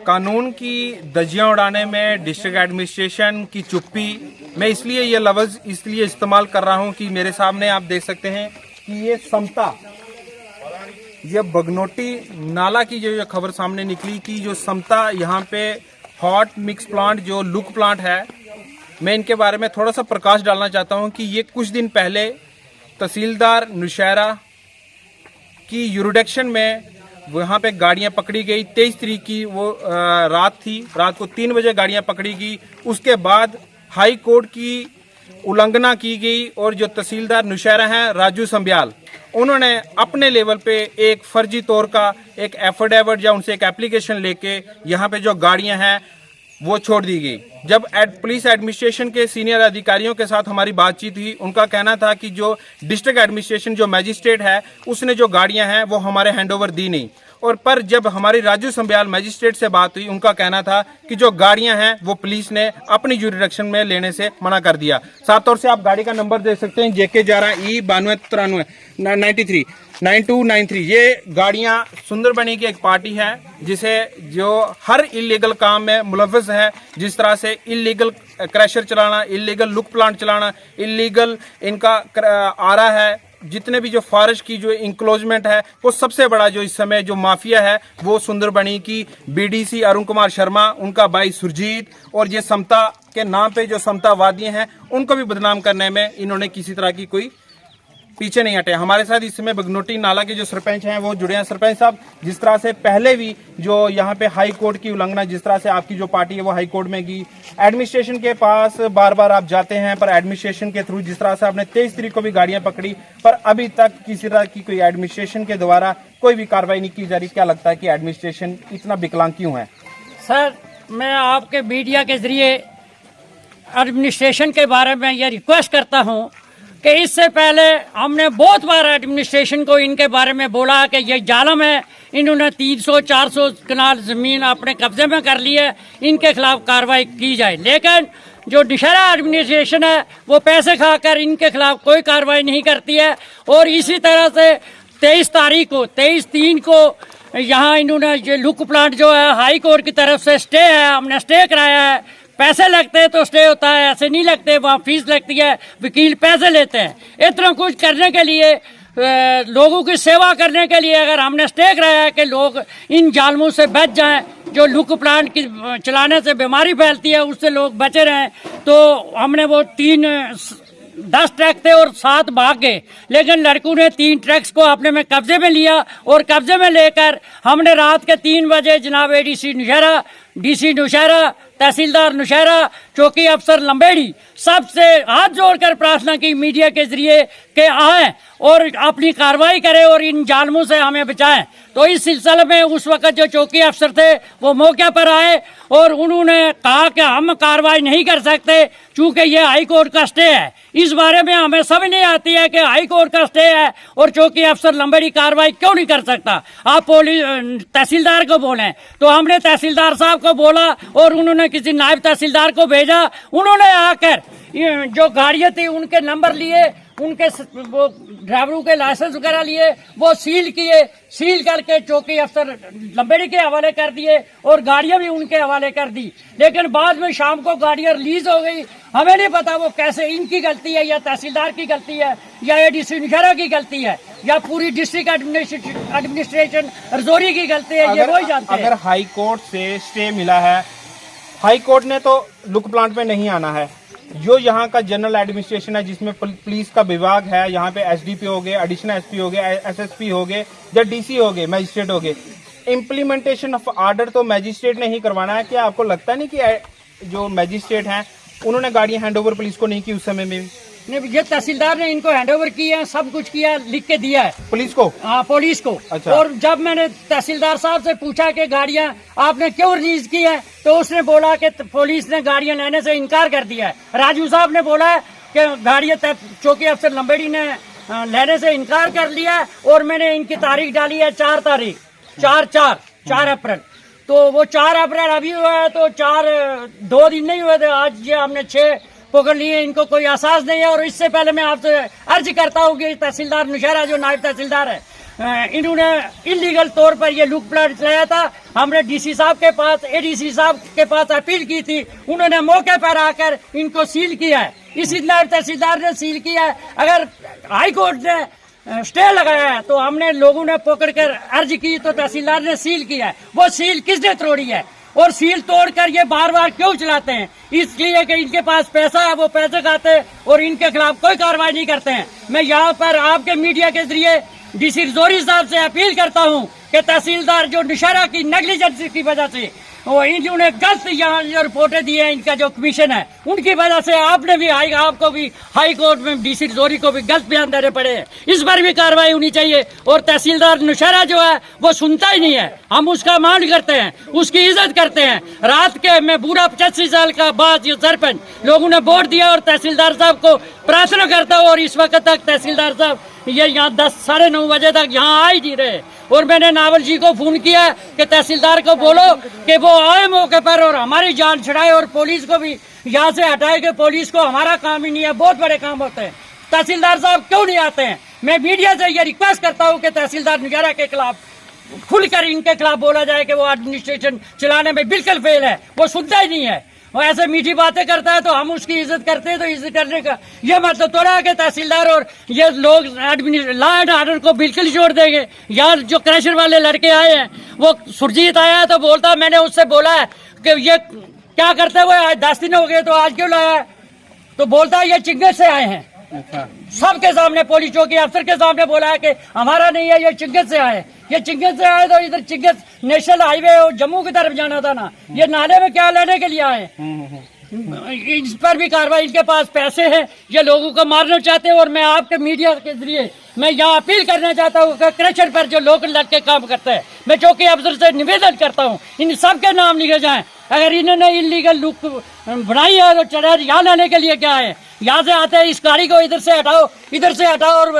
कानून की धज्जियां उड़ाने में डिस्ट्रिक्ट एडमिनिस्ट्रेशन की चुप्पी, मैं इसलिए ये लफ्ज़ इसलिए इस्तेमाल कर रहा हूं कि मेरे सामने आप देख सकते हैं कि ये समता, ये बगनोटी नाला की जो खबर सामने निकली कि जो समता यहाँ पे हॉट मिक्स प्लांट जो लुक प्लांट है, मैं इनके बारे में थोड़ा सा प्रकाश डालना चाहता हूँ कि ये कुछ दिन पहले तहसीलदार नौशहरा की यूरिडक्शन में वहाँ पे गाड़ियाँ पकड़ी गई। 23 तारीख की वो रात थी, रात को 3 बजे गाड़ियाँ पकड़ी गई। उसके बाद हाई कोर्ट की उल्लंघना की गई और जो तहसीलदार नौशहरा हैं राजू संब्याल, उन्होंने अपने लेवल पे एक फर्जी तौर का एक एफिडेविट या उनसे एक एप्लीकेशन लेके यहाँ पे जो गाड़ियाँ हैं वो छोड़ दी गई। जब पुलिस एडमिनिस्ट्रेशन के सीनियर अधिकारियों के साथ हमारी बातचीत हुई, उनका कहना था कि जो डिस्ट्रिक्ट एडमिनिस्ट्रेशन जो मैजिस्ट्रेट है उसने जो गाड़ियां हैं वो हमारे हैंडओवर दी नहीं। और पर जब हमारी राजू संब्याल मैजिस्ट्रेट से बात हुई, उनका कहना था कि जो गाड़ियां हैं वो पुलिस ने अपनी जुरिडक्शन में लेने से मना कर दिया। साफ तौर से आप गाड़ी का नंबर देख सकते हैं, JK 11E 9293 9293। ये गाड़ियां सुंदरबनी की एक पार्टी है जिसे जो हर इलीगल काम में मुलव्वस है, जिस तरह से इलीगल क्रैशर चलाना, इलीगल लुक प्लांट चलाना, इलीगल इनका आरा है, जितने भी जो फॉरेस्ट की जो इंक्लोजमेंट है, वो सबसे बड़ा जो इस समय जो माफिया है वो सुंदरबनी की BDC अरुण कुमार शर्मा, उनका भाई सुरजीत, और ये समता के नाम पे जो समता वादियां हैं उनको भी बदनाम करने में इन्होंने किसी तरह की कोई पीछे नहीं हटे। हमारे साथ इस समय बगनोटी नाला के जो सरपंच हैं वो जुड़े हैं। सरपंच साहब, जिस तरह से पहले भी जो यहाँ पे हाई कोर्ट की उल्लंघना, जिस तरह से आपकी जो पार्टी है वो हाई कोर्ट में गई, एडमिनिस्ट्रेशन के पास बार बार आप जाते हैं, पर एडमिनिस्ट्रेशन के थ्रू जिस तरह से आपने 23 तारीख को भी गाड़ियां पकड़ी, पर अभी तक किसी तरह की कोई एडमिनिस्ट्रेशन के द्वारा कोई भी कार्रवाई नहीं की जा रही। क्या लगता है कि एडमिनिस्ट्रेशन इतना विकलांग क्यों है? सर, मैं आपके मीडिया के जरिए एडमिनिस्ट्रेशन के बारे में ये रिक्वेस्ट करता हूँ कि इससे पहले हमने बहुत बार एडमिनिस्ट्रेशन को इनके बारे में बोला कि ये जालम है, इन्होंने 300-400 कनाल ज़मीन अपने कब्जे में कर ली है, इनके खिलाफ कार्रवाई की जाए। लेकिन जो नौशहरा एडमिनिस्ट्रेशन है वो पैसे खाकर इनके खिलाफ कोई कार्रवाई नहीं करती है। और इसी तरह से 23/3 को यहाँ इन्होंने ये लुक प्लांट जो है हाई कोर्ट की तरफ से स्टे है, हमने स्टे कराया है। पैसे लगते हैं तो स्टे होता है, ऐसे नहीं लगते, वहाँ फीस लगती है, वकील पैसे लेते हैं। इतना कुछ करने के लिए, लोगों की सेवा करने के लिए अगर हमने स्टे कराया है कि लोग इन जालमों से बच जाएं, जो लुक प्लांट की चलाने से बीमारी फैलती है उससे लोग बचे रहें, तो हमने वो 10 ट्रक थे और 7 भाग गए। लेकिन लड़कों ने 3 ट्रक्स को अपने में कब्जे में लिया और कब्जे में लेकर हमने रात के 3 बजे जनाब ADC नौशहरा, DC नौशहरा, तहसीलदार नौशहरा, चौकी अफसर लंबेड़ी, सबसे हाथ जोड़कर प्रार्थना की मीडिया के जरिए कि आए और अपनी कार्रवाई करें और इन जालमों से हमें बचाएं। तो इस सिलसिले में उस वक्त जो चौकी अफसर थे वो मौके पर आए और उन्होंने कहा कि हम कार्रवाई नहीं कर सकते चूंकि ये हाई कोर्ट का स्टे है। इस बारे में हमें समझ नहीं आती है कि हाई कोर्ट का स्टे है और चौकी अफसर लंबेड़ी कार्रवाई क्यों नहीं कर सकता। आप तहसीलदार को बोलें, तो हमने तहसीलदार साहब को बोला और उन्होंने किसी नायब तहसीलदार को भेजा। उन्होंने आकर जो गाड़ियाँ थी उनके नंबर लिए, उनके वो ड्राइवरों के लाइसेंस वगैरह लिए, वो सील किए, सील करके चौकी अफसर लंबेड़ी के हवाले कर दिए और गाड़ियां भी उनके हवाले कर दी। लेकिन बाद में शाम को गाड़ियां रिलीज हो गई। हमें नहीं पता वो कैसे, इनकी गलती है या तहसीलदार की गलती है या ADC नौशहरा की गलती है या पूरी डिस्ट्रिक्ट एडमिनिस्ट्रेशन रजौरी की गलती है, ये वही जानते हैं। अगर हाई कोर्ट से स्टे मिला है, हाई कोर्ट ने तो लुक प्लांट में नहीं आना है, जो यहाँ का जनरल एडमिनिस्ट्रेशन है जिसमें पुलिस का विभाग है, यहाँ पे SDP हो गए, एडिशनल SP हो गए, SSP हो गए या DC हो गए, मजिस्ट्रेट हो गए, इम्प्लीमेंटेशन ऑफ ऑर्डर तो मजिस्ट्रेट ने ही करवाना है। क्या आपको लगता नहीं कि जो मजिस्ट्रेट हैं उन्होंने गाड़ियाँ हैंडओवर पुलिस को नहीं की उस समय में? नहीं, ये तहसीलदार ने इनको हैंडओवर किया है, सब कुछ किया, लिख के दिया है पुलिस को। हाँ, पुलिस को। अच्छा। और जब मैंने तहसीलदार साहब से पूछा कि गाड़ियां आपने क्यों रिलीज की है, तो उसने बोला कि पुलिस ने गाड़ियां लेने से इनकार कर दिया है। राजू साहब ने बोला है कि गाड़ियां चौकी अफसर लंबेड़ी ने लेने से इनकार कर लिया है और मैंने इनकी तारीख डाली है 4 अप्रैल। तो वो 4 अप्रैल अभी हुआ है, तो 2 दिन नहीं हुए थे, आज ये हमने 6 पकड़ लिए। इनको कोई एहसास नहीं है। और इससे पहले मैं आपसे अर्ज करता हूँ कि तहसीलदार नौशहरा जो नायब तहसीलदार है इन्होंने इलीगल तौर पर ये लुक प्लांट चलाया था। हमने डीसी साहब के पास, एडीसी साहब के पास अपील की थी, उन्होंने मौके पर आकर इनको सील किया है। इसी तहसीलदार ने सील किया है। अगर हाई कोर्ट ने स्टे लगाया है तो हमने लोगों ने पकड़कर अर्ज की तो तहसीलदार ने सील किया है। वो सील किसने तोड़ी है और सील तोड़कर ये बार बार क्यों चलाते हैं? इसलिए कि इनके पास पैसा है, वो पैसे खाते हैं और इनके खिलाफ कोई कार्रवाई नहीं करते हैं। मैं यहाँ पर आपके मीडिया के जरिए डीसी रजौरी साहब से अपील करता हूँ कि तहसीलदार जो निशारा की नेग्लिजेंस की वजह से वो इन्होंने गलत यहाँ जो रिपोर्टें दी है, इनका जो कमीशन है उनकी वजह से आपने भी आपको भी हाई कोर्ट में डीसी रजौरी को भी गलत बयान देने पड़े हैं। इस पर भी कार्रवाई होनी चाहिए। और तहसीलदार निशारा जो है वो सुनता ही नहीं है। हम उसका मान करते हैं, उसकी इज्जत करते हैं। रात के मैं पूरा 85 साल का बाद ये सरपंच लोगों ने वोट दिया और तहसीलदार साहब को प्रार्थना करता हूँ। और इस वक्त तक तहसीलदार साहब ये यहाँ 10 साढ़े 9 बजे तक यहाँ आ ही नहीं रहे। और मैंने नावल जी को फोन किया कि तहसीलदार को बोलो कि वो आए मौके पर और हमारी जान छुड़ाए और पुलिस को भी यहाँ से हटाए कि पुलिस को हमारा काम ही नहीं है, बहुत बड़े काम होते हैं। तहसीलदार साहब क्यों नहीं आते हैं? मैं मीडिया से ये रिक्वेस्ट करता हूँ कि तहसीलदार निगारा के खिलाफ खुलकर इनके खिलाफ बोला जाए कि वो एडमिनिस्ट्रेशन चलाने में बिल्कुल फेल है, वो सुनता ही नहीं है। वो ऐसे मीठी बातें करता है तो हम उसकी इज्जत करते हैं। तो इज्जत करने का ये मतलब थोड़ा है कि तहसीलदार और ये लोग लॉ एंड ऑर्डर को बिल्कुल छोड़ देंगे। यहाँ जो क्रशर वाले लड़के आए हैं, वो सुरजीत आया है तो बोलता, मैंने उससे बोला है कि ये क्या करते हुए आज 10 दिन हो गए तो आज क्यों लाया है? तो बोलता है ये चिंगत से आए हैं। सबके सामने पुलिस चौकी अफसर के सामने बोला है कि हमारा नहीं है, ये चिंगत से आए। ये चिंगत से आए तो इधर चिंगत नेशनल हाईवे और जम्मू की तरफ जाना था ना, ये नाले में क्या लेने के लिए आए? इस पर भी कार्रवाई, इनके पास पैसे हैं, ये लोगों को मारना चाहते हैं। और मैं आपके मीडिया के जरिए मैं यहाँ अपील करना चाहता हूँ कि क्रशर पर जो लोकल लड़के काम करते हैं, मैं चौकी अफसर से निवेदन करता हूँ इन सबके नाम लिखे जाएं। अगर इन्होंने इलीगल लुक बनाई है तो चढ़ा यहाँ लाने के लिए क्या है? यहाँ से आते हैं, इस गाड़ी को इधर से हटाओ, इधर से हटाओ और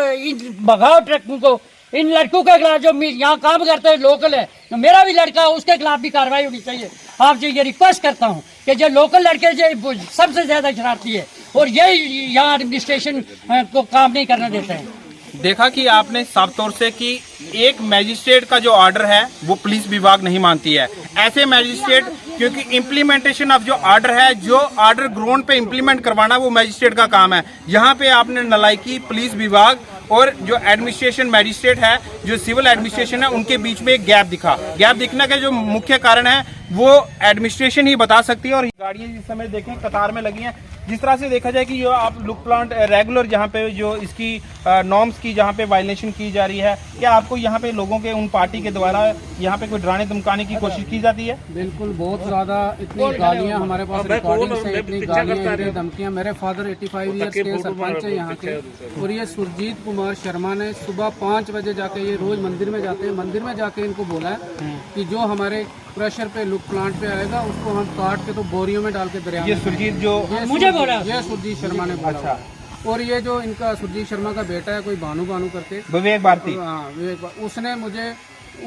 भगाओ ट्रकों को। इन लड़कों के खिलाफ जो यहाँ काम करते हैं लोकल है, मेरा भी लड़का है, उसके खिलाफ भी कार्रवाई होनी चाहिए। आपसे ये रिक्वेस्ट करता हूँ कि जो लोकल लड़के जो सबसे ज्यादा शरारती है और यही यहाँ एडमिनिस्ट्रेशन को काम नहीं करने देते हैं। देखा कि आपने साफ तौर से कि एक मैजिस्ट्रेट का जो ऑर्डर है वो पुलिस विभाग नहीं मानती है। ऐसे मैजिस्ट्रेट, क्योंकि इम्प्लीमेंटेशन ऑफ जो ऑर्डर है, जो ऑर्डर ग्राउंड पे इम्प्लीमेंट करवाना वो मैजिस्ट्रेट का काम है। यहाँ पे आपने नलायकी पुलिस विभाग और जो एडमिनिस्ट्रेशन मैजिस्ट्रेट है, जो सिविल एडमिनिस्ट्रेशन है, उनके बीच में एक गैप दिखा। गैप दिखने का जो मुख्य कारण है वो एडमिनिस्ट्रेशन ही बता सकती है। और गाड़ियाँ जिस समय देखें कतार में लगी हैं, जिस तरह से देखा जाए कि जो आप लुक प्लांट रेगुलर जहाँ पे जो इसकी नॉर्म्स की जहाँ पे वायलेशन की जा रही है, क्या आपको यहाँ पे लोगों के उन पार्टी के द्वारा यहाँ पे कोई डराने धमकाने की कोशिश की जाती है? बिल्कुल, बहुत ज्यादा। इतनी गालियाँ हमारे पास रिकॉर्डिंग से, इतनी गालियाँ, इतनी धमकियाँ। मेरे फादर 85 ईयर्स के सरपंच है यहाँ के, और ये सुरजीत कुमार शर्मा ने सुबह 5 बजे जाके, ये रोज मंदिर में जाते हैं, मंदिर में जाके इनको बोला है कि जो हमारे क्रशर पे लुक प्लांट पे आएगा उसको हम काट के तो बोरियों में डाल के दरिया। ये सुरजीत जो मुझे बोला, ये सुरजीत शर्मा ने बोला। अच्छा। और ये जो इनका सुरजीत शर्मा का बेटा है, कोई भानु करके, विवेक भारती, हाँ विवेक, उसने मुझे,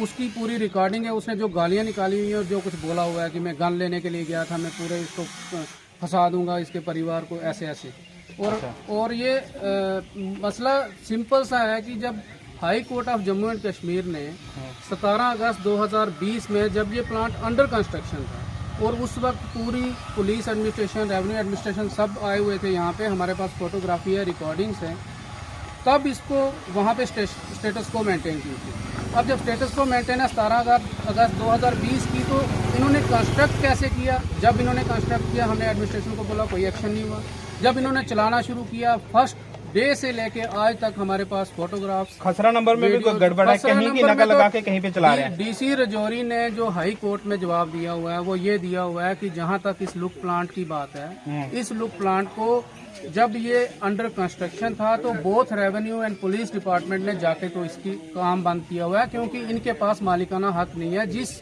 उसकी पूरी रिकॉर्डिंग है। उसने जो गालियाँ निकाली हुई है और जो कुछ बोला हुआ है कि मैं गन लेने के लिए गया था, मैं पूरे इसको फंसा दूंगा, इसके परिवार को, ऐसे ऐसे। और ये मसला सिंपल सा है कि जब high court of Jammu and Kashmir ने 17 अगस्त 2020 में, जब ये प्लांट अंडर कंस्ट्रक्शन था और उस वक्त पूरी पुलिस एडमिनिस्ट्रेशन, रेवेन्यू एडमिनिस्ट्रेशन सब आए हुए थे यहाँ पे, हमारे पास फोटोग्राफी है, रिकॉर्डिंग्स हैं, तब इसको वहाँ पे स्टेटस को मेंटेन की थी। अब जब स्टेटस को मेंटेन है 17 अगस्त 2020 की, तो इन्होंने कंस्ट्रक्ट कैसे किया? जब इन्होंने कंस्ट्रक्ट किया, हमने एडमिनिस्ट्रेशन को बोला, कोई एक्शन नहीं हुआ। जब इन्होंने चलाना शुरू किया, फर्स्ट डे से लेके आज तक हमारे पास फोटोग्राफ्स, खसरा नंबर में भी कोई गड़बड़ है, कहीं की नकल लगा के कहीं पे चला रहे हैं। डीसी रजौरी ने जो हाई कोर्ट में जवाब दिया हुआ है वो ये दिया हुआ है कि जहां तक इस लुक प्लांट की बात है, इस लुक प्लांट को जब ये अंडर कंस्ट्रक्शन था तो both revenue and police department ने जाके तो इसकी काम बंद किया हुआ है, क्योंकि इनके पास मालिकाना हक नहीं है। जिस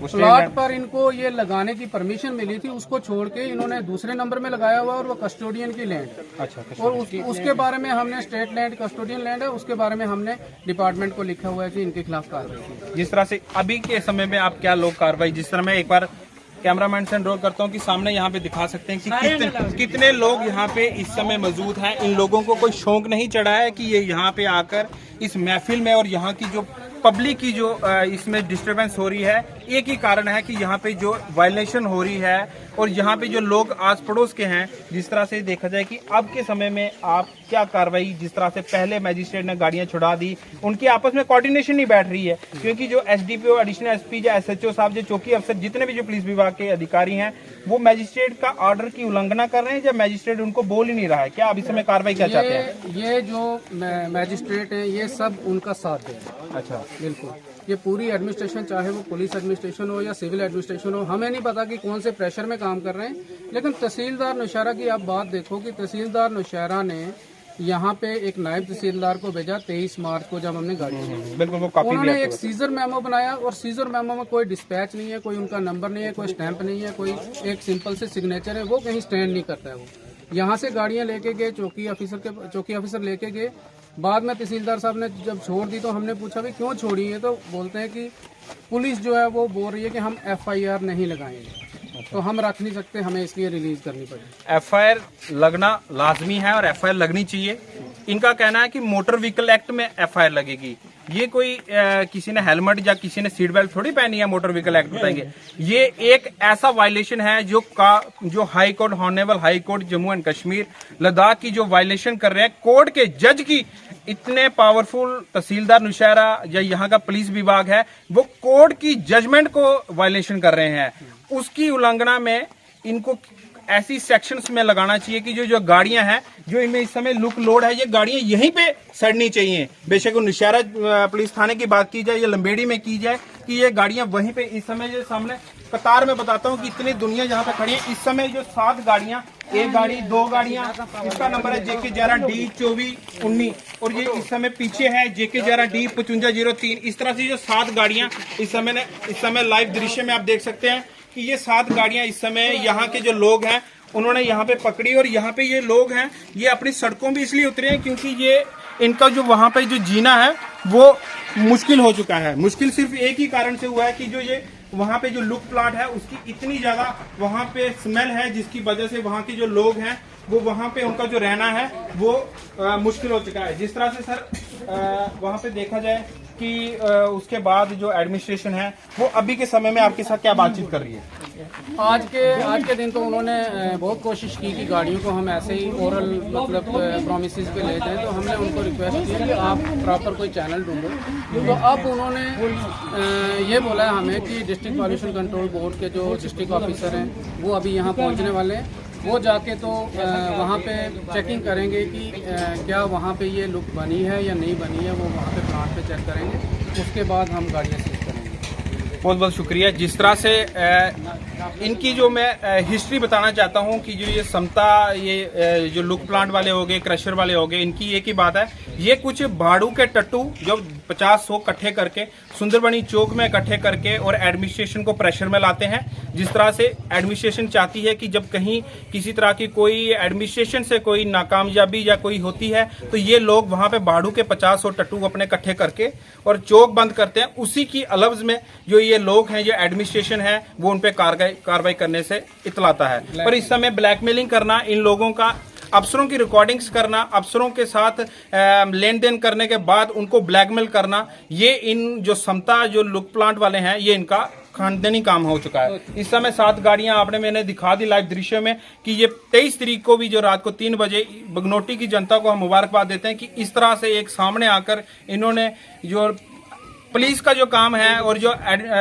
प्लॉट पर इनको ये लगाने की परमिशन मिली थी उसको छोड़ के इन्होंने दूसरे नंबर में लगाया हुआ, और वो कस्टोडियन की लैंड। अच्छा, और उसके बारे में हमने, स्टेट लैंड कस्टोडियन लैंड है, उसके बारे में हमने डिपार्टमेंट को लिखा हुआ है कि इनके खिलाफ कार्रवाई की। जिस तरह से अभी के समय में आप क्या लोग कार्रवाई, जिस तरह में एक बार कैमरामैन से अनुरोध करता हूँ कि सामने यहाँ पे दिखा सकते हैं कि कितने लोग यहाँ पे इस समय मौजूद हैं। इन लोगों को कोई शौक नहीं चढ़ा है कि ये यहाँ पे आकर इस महफिल में और यहाँ की जो पब्लिक की जो इसमें डिस्टरबेंस हो रही है, एक ही कारण है कि यहाँ पे जो वायलेशन हो रही है और यहाँ पे जो लोग आस पड़ोस के हैं, जिस तरह से देखा जाए कि अब के समय में आप क्या कार्रवाई, जिस तरह से पहले मैजिस्ट्रेट ने गाड़ियां छुड़ा दी, उनकी आपस में कोऑर्डिनेशन नहीं बैठ रही है, क्योंकि जो एसडीपीओ, एडिशनल एसपी या एसएचओ साहब, जो चौकी अफसर, जितने भी जो पुलिस विभाग के अधिकारी हैं, वो मैजिस्ट्रेट का ऑर्डर की उल्लंघना कर रहे हैं या मैजिस्ट्रेट उनको बोल ही नहीं रहा है। क्या आप इस समय कार्रवाई क्या चाहते हैं? ये जो मैजिस्ट्रेट हैं, ये सब उनका साथ दे रहे हैं। अच्छा, बिल्कुल। ये पूरी एडमिनिस्ट्रेशन, चाहे वो पुलिस एडमिनिस्ट्रेशन हो या सिविल एडमिनिस्ट्रेशन हो, हमें नहीं पता कि कौन से प्रेशर में काम कर रहे हैं, लेकिन तहसीलदार नौशहरा की आप बात देखो कि तहसीलदार नौशहरा ने यहाँ पे एक नायब तहसीलदार को भेजा 23 मार्च को, जब हमने गाड़ी बिल्कुल, वो कॉपी उन्होंने एक सीजर मेमो बनाया और सीजर मेमो में कोई डिस्पैच नहीं है, कोई उनका नंबर नहीं है, कोई स्टैंप नहीं है, कोई एक सिंपल से सिग्नेचर है, वो कहीं स्टैंड नहीं करता है। वो यहाँ से गाड़ियाँ लेके गए, चौकी ऑफिसर लेके गए। बाद में तहसीलदार साहब ने जब छोड़ दी तो हमने पूछा भाई क्यों छोड़ी है, तो बोलते हैं कि पुलिस जो है वो बोल रही है कि हम FIR नहीं लगाएंगे, तो हम रख नहीं सकते, हमें इसलिए रिलीज करनी पड़ी। FIR लगना लाजमी है और FIR लगनी चाहिए। इनका कहना है कि मोटर व्हीकल एक्ट में FIR लगेगी। ये कोई किसी ने हेलमेट या किसी ने सीट बेल्ट थोड़ी पहनी है, मोटर व्हीकल एक्ट बताएंगे। ये एक ऐसा वायलेशन है जो high court, honourable high court Jammu and Kashmir Ladakh की जो वायलेशन कर रहे हैं, कोर्ट के जज की, इतने पावरफुल तहसीलदार नौशहरा या यहाँ का पुलिस विभाग है, वो कोर्ट की जजमेंट को वायलेशन कर रहे हैं। उसकी उल्लंघना में इनको ऐसी सेक्शंस में लगाना चाहिए कि जो गाड़ियां हैं, जो इनमें इस समय लुक लोड है, ये गाड़ियां यहीं पे सड़नी चाहिए। बेशक वो नौशहरा पुलिस थाने की बात की जाए या लंबेड़ी में की जाए, कि ये गाड़ियां वहीं पे इस समय जो सामने कतार में बताता हूँ कि इतनी दुनिया जहाँ पे खड़ी है, इस समय जो 7 गाड़ियां, एक गाड़ी, 2 गाड़ियां, इसका नंबर है JK11D2419 और ये इस समय पीछे है JK11D5503। इस तरह से जो 7 गाड़ियां इस समय लाइव दृश्य में आप देख सकते हैं कि ये 7 गाड़ियां इस समय यहाँ के जो लोग हैं उन्होंने यहाँ पे पकड़ी। और यहाँ पे ये लोग हैं, ये अपनी सड़कों भी इसलिए उतरे हैं क्योंकि ये इनका जो वहाँ पे जो जीना है वो मुश्किल हो चुका है। मुश्किल सिर्फ एक ही कारण से हुआ है कि जो ये वहाँ पे जो लुक प्लाट है उसकी इतनी ज्यादा वहाँ पे स्मेल है, जिसकी वजह से वहाँ के जो लोग हैं वो वहाँ पे उनका जो रहना है वो मुश्किल हो चुका है। जिस तरह से सर वहाँ पे देखा जाए कि उसके बाद जो एडमिनिस्ट्रेशन है वो अभी के समय में आपके साथ क्या बातचीत कर रही है? आज के दिन तो उन्होंने बहुत कोशिश की कि गाड़ियों को हम ऐसे ही ओरल मतलब प्रोमिसेस पे ले जाएं, तो हमने उनको रिक्वेस्ट की कि आप प्रॉपर कोई चैनल ढूंढो। तो अब उन्होंने ये बोला है हमें कि डिस्ट्रिक्ट पॉल्यूशन कंट्रोल बोर्ड के जो डिस्ट्रिक्ट ऑफिसर हैं वो अभी यहाँ पहुँचने वाले हैं। वो जाके तो वहाँ पे चेकिंग करेंगे कि क्या वहाँ पे ये लुक बनी है या नहीं बनी है, वो वहाँ पे प्लांट पे चेक करेंगे, उसके बाद हम गाड़ियाँ सीज करेंगे। बहुत बहुत शुक्रिया। जिस तरह से इनकी जो मैं हिस्ट्री बताना चाहता हूं कि जो ये समता, ये जो लुक प्लांट वाले हो गए, क्रशर वाले हो गए, इनकी एक ही बात है, ये कुछ भाड़ू के टट्टू जो 50-100 इकट्ठे करके सुंदरबनी चौक में इकट्ठे करके और एडमिनिस्ट्रेशन को प्रेशर में लाते हैं। जिस तरह से एडमिनिस्ट्रेशन चाहती है कि जब कहीं किसी तरह की कोई एडमिनिस्ट्रेशन से कोई नाकामयाबी या कोई होती है तो ये लोग वहां पे भाड़ू के 50-100 टट्टू अपने इकट्ठे करके और चौक बंद करते हैं। उसी की अलव्ज में जो ये लोग हैं, जो एडमिनिस्ट्रेशन है, वो उन पे कार्रवाई करने से इतलाता है। पर इस समय ब्लैकमेलिंग करना, इन लोगों का अफसरों की रिकॉर्डिंग्स करना, अफसरों के साथ लेन देन करने के बाद उनको ब्लैकमेल करना, ये इन जो समता, जो लुक प्लांट वाले हैं, ये इनका खानदानी काम हो चुका है। इस समय 7 गाड़ियां मैंने दिखा दी लाइव दृश्य में कि ये 23 तारीख को भी जो रात को 3 बजे बगनोटी की जनता को हम मुबारकबाद देते हैं कि इस तरह से एक सामने आकर इन्होंने जो पुलिस का जो काम है और जो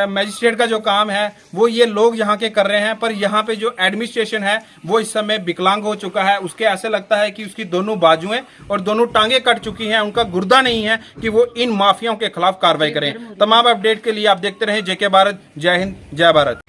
मजिस्ट्रेट का जो काम है वो ये लोग यहाँ के कर रहे हैं। पर यहाँ पे जो एडमिनिस्ट्रेशन है वो इस समय विकलांग हो चुका है। उसके ऐसे लगता है कि उसकी दोनों बाजुएं और दोनों टांगे कट चुकी हैं, उनका गुर्दा नहीं है कि वो इन माफियाओं के खिलाफ कार्रवाई करें। तमाम अपडेट के लिए आप देखते रहें JK भारत। जय हिंद, जय भारत।